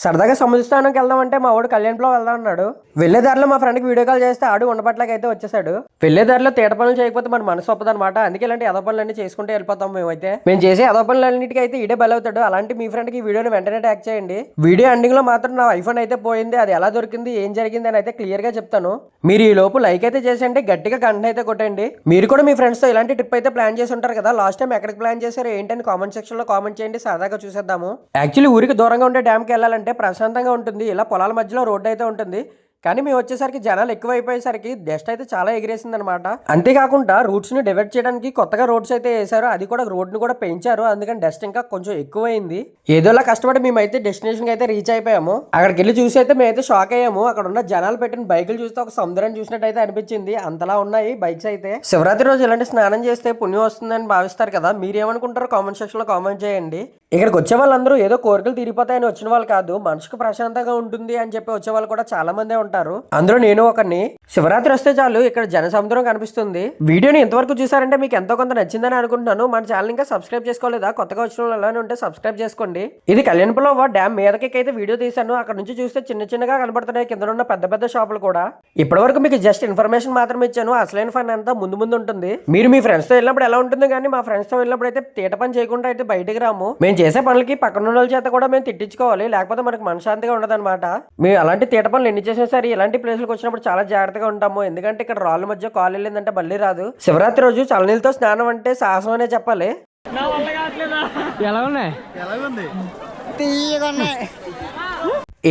సరదాగా సముద్రస్థానంకి వెళ్దామంటే మా వాడు కళ్యాణ్లో వెళ్దాం అన్నాడు. వెళ్లే దారిలో మా ఫ్రెండ్కి వీడియో కాల్ చేస్తే ఆడు ఉండపట్లకి అయితే వచ్చేసాడు. వెళ్లే దారిలో తీట పనులు చేయకపోతే మన మనసు ఒప్పదనమాట. అందుకే ఇలాంటి ఎదో పనులన్నీ చేసుకుంటే వెళ్ళిపోతాం మేమైతే. మేము చేసే ఎదో పనులన్నిటికీ అయితే ఇడే బలవుతాడు. అలాంటి మీ ఫ్రెండ్కి ఈ వీడియోని వెంటనే ట్యాగ్ చేయండి. వీడియో ఎండింగ్ లో మాత్రం నా ఐఫోన్ అయితే పోయింది, అది ఎలా దొరికింది, ఏం జరిగింది అని అయితే క్లియర్ గా చెప్తాను. మీరు ఈ లోపు లైక్ అయితే చేసేయండి, గట్టిగా కంటెంట్ అయితే కొట్టండి. మీరు కూడా మీ ఫ్రెండ్స్ తో ఇలాంటి ట్రిప్ అయితే ప్లాన్ చేసి ఉంటారు కదా. లాస్ట్ టైం ఎక్కడికి ప్లాన్ చేశారు ఏంటని కామెంట్ సెక్షన్ లో కామెంట్ చేయండి, సరదాగా చూసేద్దాము. యాక్చువల్లీ ఊరికి దూరంగా ఉండే డ్యామ్ కి వెళ్ళాలంటే ప్రశాంతంగా ఉంటుంది. ఇలా పొలాల మధ్యలో రోడ్డు అయితే ఉంటుంది. కానీ మేము వచ్చేసరికి జనాలు ఎక్కువైపోయేసరికి డస్ట్ అయితే చాలా ఎగిరేసింది అనమాట. అంతేకాకుండా రూట్స్ ని డివైడ్ చేయడానికి కొత్తగా రోడ్స్ అయితే వేసారు. అది కూడా రోడ్ ని కూడా పెంచారు. అందుకని డస్ట్ ఇంకా కొంచెం ఎక్కువైంది. ఏదోలా కష్టపడి మేమైతే డెస్టినేషన్ అయితే రీచ్ అయిపోయాము. అక్కడికి వెళ్ళి చూసి అయితే మేమైతే షాక్ అయ్యాము. అక్కడ ఉన్న జనాలు పెట్టిన బైకులు చూస్తే ఒక సముద్రాన్ని చూసినట్టు అయితే అనిపించింది. అంతలా ఉన్నాయి బైక్స్ అయితే. శివరాత్రి రోజు ఇలాంటి స్నానం చేస్తే పుణ్యం వస్తుందని భావిస్తారు కదా. మీరేమనుకుంటారో కామెంట్ సెక్షన్ లో కామెంట్ చేయండి. ఇక్కడికి వచ్చే వాళ్ళందరూ ఏదో కోరికలు తీరిపోతాయని వచ్చిన వాళ్ళు కాదు, మనసుకు ప్రశాంతంగా ఉంటుంది అని చెప్పి వచ్చే వాళ్ళు కూడా చాలా మందే ఉంటారు. అందులో నేను ఒకరిని. శివరాత్రి వస్తే చాలు ఇక్కడ జన సముద్రం కనిపిస్తుంది. వీడియోని ఎంతవరకు చూసారంటే మీకు ఎంతో కొంత నచ్చిందని అనుకుంటున్నాను. మన ఛానల్ ఇంకా సబ్స్క్రైబ్ చేసుకోలేదా? కొత్తగా వచ్చిన వాళ్ళు అలానే ఉంటే సబ్స్క్రైబ్ చేసుకోండి. ఇది కళ్యాణపురం డ్యామ్ మీదకి అయితే వీడియో తీసాను. అక్కడ నుంచి చూస్తే చిన్న చిన్నగా కనబడుతున్నాయి కింద ఉన్న పెద్ద పెద్ద షాపులు కూడా. ఇప్పటివరకు మీకు జస్ట్ ఇన్ఫర్మేషన్ మాత్రమే ఇచ్చాను. అసలైన ఫన్ అంతా ముందు ముందు ఉంటుంది. మీరు మీ ఫ్రెండ్స్ తో వెళ్ళినప్పుడు ఎలా ఉంటుంది, కానీ మా ఫ్రెండ్స్ తో వెళ్ళినప్పుడు అయితే తీట పని చేయకుండా అయితే బయటకు రాము. మేము చేసే పనులకి పక్కన వాళ్ళ చేత కూడా మేము తిట్టించుకోవాలి, లేకపోతే మనకు మనశాంతిగా ఉండదు అనమాట. మేము అలాంటి తీట పనులు ఎన్ని చేసినా సరే ఇలాంటి ప్లేస్లకు వచ్చినప్పుడు చాలా జాగ్రత్తగా ఉంటాము. ఎందుకంటే ఇక్కడ రాళ్ళ మధ్య కాలు వెళ్ళిందంటే మళ్ళీ రాదు. శివరాత్రి రోజు చల్లనీళ్ళతో స్నానం అంటే సాహసం అనే చెప్పాలి.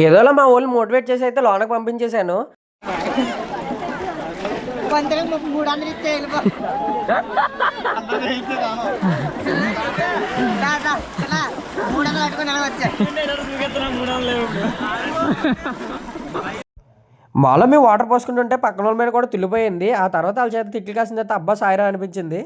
ఏదోలా మా వాళ్ళు మోటివేట్ చేసి అయితే లోనకి పంపించేశాను. మాలో మేము వాటర్ పోసుకుంటుంటే పక్కన వాళ్ళ మీద కూడా తిల్లిపోయింది. ఆ తర్వాత వాళ్ళ చేత తిట్లు కాసిన తర్వాత అబ్బా సాయిరా అనిపించింది.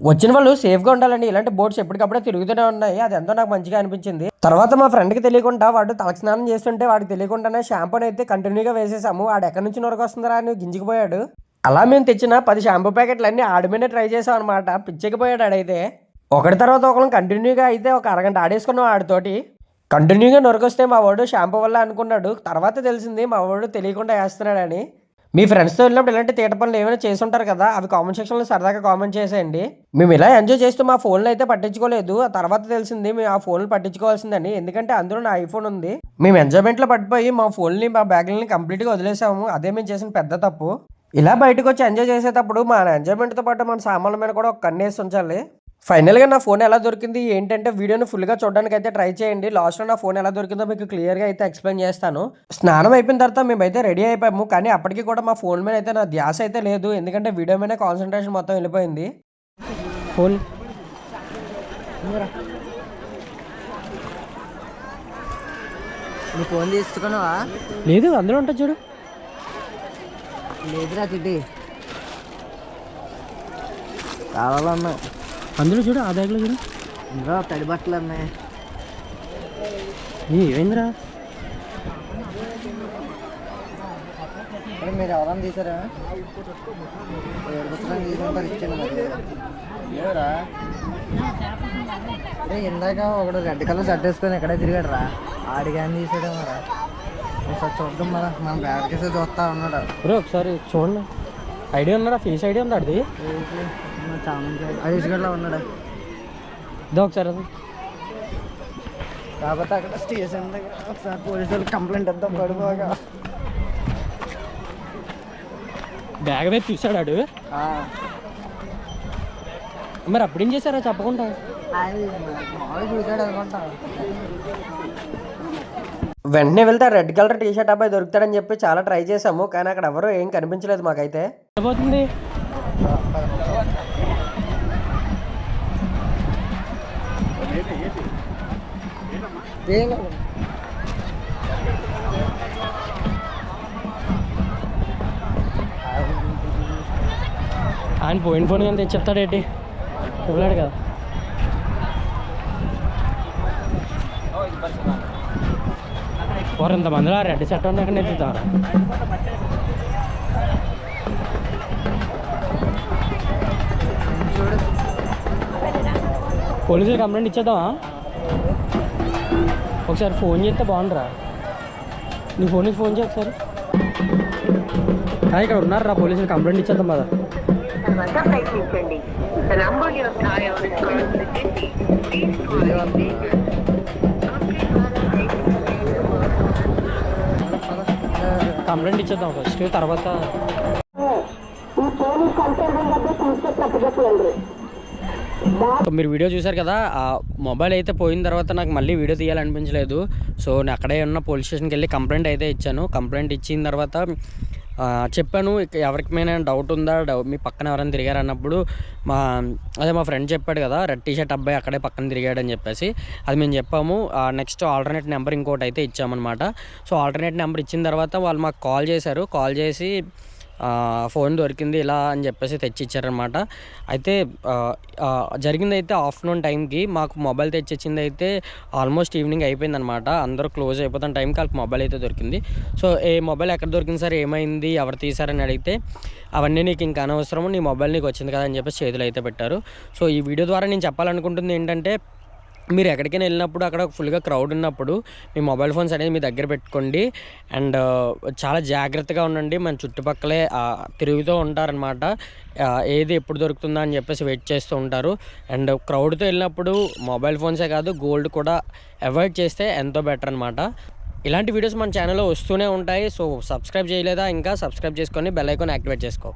వచ్చిన వాళ్ళు సేఫ్గా ఉండాలండి. ఇలాంటి బోట్స్ ఎప్పటికప్పుడే తిరుగుతూనే ఉన్నాయి. అది ఎంతో నాకు మంచిగా అనిపించింది. తర్వాత మా ఫ్రెండ్కి తెలియకుండా వాడు తలకి స్నానం చేస్తుంటే వాడికి తెలియకుండానే షాంపూని అయితే కంటిన్యూగా వేసేసాము. వాడు ఎక్కడి నుంచి నొరకు వస్తుందా అని గింజికిపోయాడు. అలా మేము తెచ్చిన 10 షాంపూ ప్యాకెట్లు అన్ని ఆడి మీద ట్రై చేసాం అనమాట. పిచ్చెక్కిపోయాడు ఆడైతే. ఒకటి తర్వాత ఒకరు కంటిన్యూగా అయితే ఒక అరగంట ఆడేసుకున్నాం ఆడితోటి. కంటిన్యూగా నొరకొస్తే మా వాడు షాంపూ వల్ల అనుకున్నాడు. తర్వాత తెలిసింది మా వాడు తెలియకుండా వేస్తున్నాడని. మీ ఫ్రెండ్స్తో వెళ్ళినప్పుడు ఇలాంటి తీట పనులు ఏమైనా చేసి ఉంటారు కదా, అవి కామెంట్ సెక్షన్లో సరదాగా కామెంట్ చేసేయండి. మేము ఇలా ఎంజాయ్ చేస్తూ మా ఫోన్లు అయితే పట్టించుకోలేదు. ఆ తర్వాత తెలిసింది మేము ఆ ఫోన్లు పట్టించుకోవాల్సిందని. ఎందుకంటే అందులో నా ఐఫోన్ ఉంది. మేము ఎంజాయ్మెంట్లో పడిపోయి మా ఫోన్ని మా బ్యాగులని కంప్లీట్గా వదిలేసాము. అదే మేము చేసిన పెద్ద తప్పు. ఇలా బయటకు వచ్చి ఎంజాయ్ చేసేటప్పుడు మన ఎంజాయ్మెంట్తో పాటు మన సామాన్ల మీద కూడా ఒక కన్నేసి ఉంచాలి. ఫైనల్గా నా ఫోన్ ఎలా దొరికింది ఏంటంటే వీడియోని ఫుల్గా చూడడానికి అయితే ట్రై చేయండి. లాస్ట్లో నా ఫోన్ ఎలా దొరికిందో మీకు క్లియర్గా అయితే ఎక్స్ప్లెయిన్ చేస్తాను. స్నానం అయిపోయిన తర్వాత మేమైతే రెడీ అయిపోయాము. కానీ అప్పటికి కూడా మా ఫోన్ మీద అయితే నా ధ్యాస అయితే లేదు. ఎందుకంటే వీడియో మీద కాన్సన్ట్రేషన్ మొత్తం వెళ్ళిపోయింది. ఫోన్ నీ ఫోన్ తీసుకున్నావా? లేదు, అందులో ఉంటుంది చూడు. లేదురా తిట్టి కావాలన్నా అందులో చూడు, ఆ బ్యాగ్లో చూడు. ఇందులో తడి బట్టలు అన్నాయి. ఏమైందిరా? మీరు ఎవరన్నా తీసారా? 7 పుస్తకాలు తీసుకుంటారు ఇచ్చాను. అరే ఇందాక ఒకడు రెడ్ కలర్ షర్ట్ వేసుకొని ఎక్కడే తిరిగాడు రా. ఆడిగాని తీసాడు మరా. ఒకసారి చూద్దాం మరా. మనం బ్యాగ్ చేసే చూస్తా ఉన్నాడు. ఒకసారి చూడండి. ఐడియా ఉన్నాడా? ఫేస్ ఐడియా ఉందా? అది ఐస్ గడ్లా ఉన్నాడు. ఒకసారి కాకపోతే అక్కడ స్టేషన్ దగ్గర ఒకసారి పోలీసు వాళ్ళు కంప్లైంట్ ఇద్దాం. పడిపోగా బ్యాగ్ మీద తీసాడు. మరి అప్పుడేం చేశారా చెప్పకుండా? చూసాడు అనుకుంటా. వెంటనే వెళ్తే రెడ్ కలర్ టీ షర్ట్ అబ్బాయి దొరుకుతాడని చెప్పి చాలా ట్రై చేసాము. కానీ అక్కడ ఎవరు ఏం కనిపించలేదు మాకైతే. అయిపోతుంది. ఆయన పోయిన ఫోన్ కానీ తెచ్చేస్తాడేంటి? ఇవ్వలేడు కదా. ఇంతమందిలో రెడ్ షర్ట్ ఉంది. అక్కడ ఎత్తుతారా? పోలీసులు కంప్లైంట్ ఇచ్చేద్దామా? ఒకసారి ఫోన్ చేస్తే బాగుండరా, నీ ఫోన్ నుంచి ఫోన్ చేయ ఒకసారి. ఇక్కడ ఉన్నారా పోలీసులు, కంప్లైంట్ ఇచ్చేద్దాం కదా. తర్వాత ప్రయత్నించండి. The number you have dialed is currently busy. Please try later. Complaint ఇచ్చేద్దాం ఫస్ట్, తర్వాత మీరు వీడియో చూసారు కదా. ఆ మొబైల్ అయితే పోయిన తర్వాత నాకు మళ్ళీ వీడియో తీయాలనిపించలేదు. సో నేను అక్కడే ఉన్న పోలీస్ స్టేషన్కి వెళ్ళి కంప్లైంట్ అయితే ఇచ్చాను. కంప్లైంట్ ఇచ్చిన తర్వాత చెప్పాను, ఎవరికైనా డౌట్ ఉందా, మీ పక్కన ఎవరైనా తిరిగారు అన్నప్పుడు మా ఫ్రెండ్ చెప్పాడు కదా, రెడ్ టీషర్ట్ అబ్బాయి అక్కడే పక్కన తిరిగాడని చెప్పేసి, అది మేము చెప్పాము. నెక్స్ట్ ఆల్టర్నేట్ నెంబర్ ఇంకోటి అయితే ఇచ్చామన్నమాట. సో ఆల్టర్నేట్ నెంబర్ ఇచ్చిన తర్వాత వాళ్ళు మాకు కాల్ చేశారు. కాల్ చేసి ఫోన్ దొరికింది ఇలా అని చెప్పేసి తెచ్చిచ్చారనమాట. అయితే జరిగింది అయితే ఆఫ్టర్నూన్ టైంకి మాకు మొబైల్ తెచ్చిచ్చింది అయితే ఆల్మోస్ట్ ఈవినింగ్ అయిపోయిందనమాట. అందరూ క్లోజ్ అయిపోతున్న టైంకి వాళ్ళకి మొబైల్ అయితే దొరికింది. సో ఏ మొబైల్ ఎక్కడ దొరికింది సార్, ఏమైంది, ఎవరు తీశారని అడిగితే అవన్నీ నీకు ఇంకా అనవసరము, నీ మొబైల్ నీకు వచ్చింది కదా అని చెప్పేసి చేతులు అయితే పెట్టారు. సో ఈ వీడియో ద్వారా నేను చెప్పాలనుకుంటుంది ఏంటంటే, మీరు ఎక్కడికైనా వెళ్ళినప్పుడు అక్కడ ఫుల్గా క్రౌడ్ ఉన్నప్పుడు మీ మొబైల్ ఫోన్స్ అనేది మీ దగ్గర పెట్టుకోండి. అండ్ చాలా జాగ్రత్తగా ఉండండి. మన చుట్టుపక్కలే తిరుగుతూ ఉంటారనమాట, ఏది ఎప్పుడు దొరుకుతుందా అని చెప్పేసి వెయిట్ చేస్తూ ఉంటారు. అండ్ క్రౌడ్తో వెళ్ళినప్పుడు మొబైల్ ఫోన్సే కాదు, గోల్డ్ కూడా అవాయిడ్ చేస్తే ఎంతో బెటర్ అనమాట. ఇలాంటి వీడియోస్ మన ఛానల్లో వస్తూనే ఉంటాయి. సో సబ్స్క్రైబ్ చేయలేదా, ఇంకా సబ్స్క్రైబ్ చేసుకొని బెల్ ఐకాన్ యాక్టివేట్ చేసుకో.